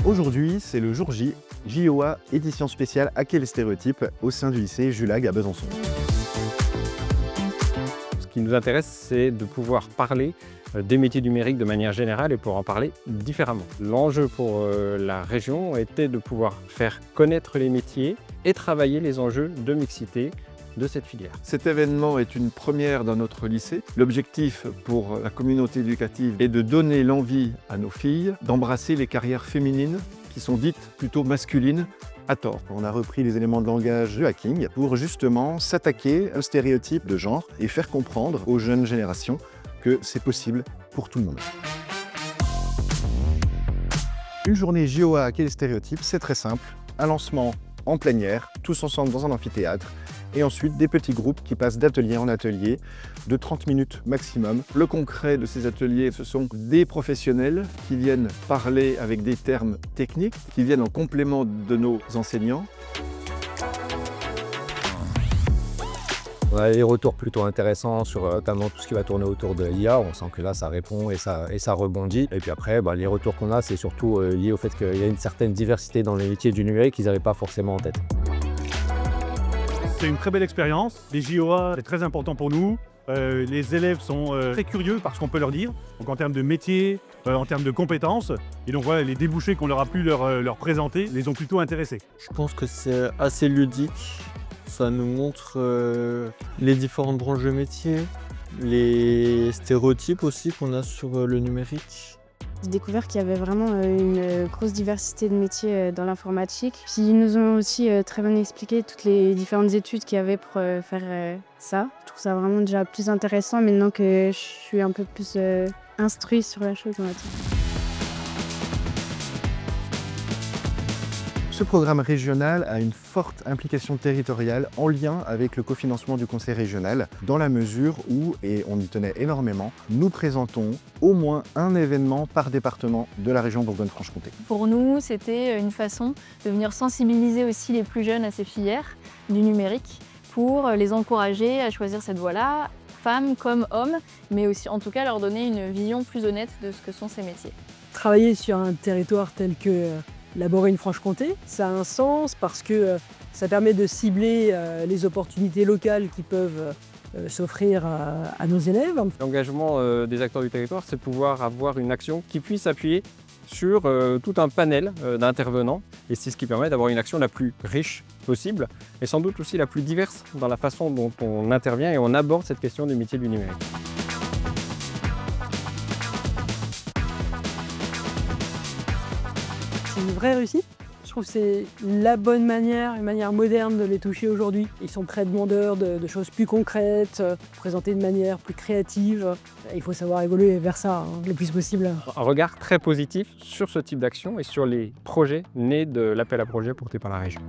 Aujourd'hui, c'est le jour J, JOA, édition spéciale Hacker les stéréotypes au sein du lycée Jules Hague à Besançon. Ce qui nous intéresse, c'est de pouvoir parler des métiers numériques de manière générale et pour en parler différemment. L'enjeu pour la région était de pouvoir faire connaître les métiers et travailler les enjeux de mixité de cette filière. Cet événement est une première dans notre lycée. L'objectif pour la communauté éducative est de donner l'envie à nos filles d'embrasser les carrières féminines qui sont dites plutôt masculines à tort. On a repris les éléments de langage du hacking pour justement s'attaquer au stéréotype de genre et faire comprendre aux jeunes générations que c'est possible pour tout le monde. Une journée JOA Hacker les stéréotypes, c'est très simple. Un lancement en plein air, tous ensemble dans un amphithéâtre. Et ensuite, des petits groupes qui passent d'atelier en atelier, de 30 minutes maximum. Le concret de ces ateliers, ce sont des professionnels qui viennent parler avec des termes techniques, qui viennent en complément de nos enseignants. On a des retours plutôt intéressants sur notamment tout ce qui va tourner autour de l'IA. On sent que là, ça répond et ça rebondit. Et puis après, les retours qu'on a, c'est surtout lié au fait qu'il y a une certaine diversité dans les métiers du numérique qu'ils n'avaient pas forcément en tête. C'est une très belle expérience. Les JOA, c'est très important pour nous. Les élèves sont très curieux par ce qu'on peut leur dire, donc en termes de métier, en termes de compétences. Et donc voilà, les débouchés qu'on leur a pu leur présenter les ont plutôt intéressés. Je pense que c'est assez ludique. Ça nous montre les différentes branches de métier, les stéréotypes aussi qu'on a sur le numérique. J'ai découvert qu'il y avait vraiment une grosse diversité de métiers dans l'informatique. Puis ils nous ont aussi très bien expliqué toutes les différentes études qu'il y avait pour faire ça. Je trouve ça vraiment déjà plus intéressant maintenant que je suis un peu plus instruite sur la chose, on va dire. Ce programme régional a une forte implication territoriale en lien avec le cofinancement du conseil régional, dans la mesure où, et on y tenait énormément, nous présentons au moins un événement par département de la région Bourgogne-Franche-Comté. Pour nous, c'était une façon de venir sensibiliser aussi les plus jeunes à ces filières du numérique pour les encourager à choisir cette voie-là, femmes comme hommes, mais aussi en tout cas leur donner une vision plus honnête de ce que sont ces métiers. Travailler sur un territoire tel que la Bourgogne-Franche-Comté, ça a un sens parce que ça permet de cibler les opportunités locales qui peuvent s'offrir à nos élèves. L'engagement des acteurs du territoire, c'est pouvoir avoir une action qui puisse appuyer sur tout un panel d'intervenants. Et c'est ce qui permet d'avoir une action la plus riche possible et sans doute aussi la plus diverse dans la façon dont on intervient et on aborde cette question des métiers du numérique. C'est une vraie réussite. Je trouve que c'est la bonne manière, une manière moderne de les toucher aujourd'hui. Ils sont très demandeurs de choses plus concrètes, présentées de manière plus créative. Il faut savoir évoluer vers ça le plus possible. Un regard très positif sur ce type d'action et sur les projets nés de l'appel à projets porté par la région.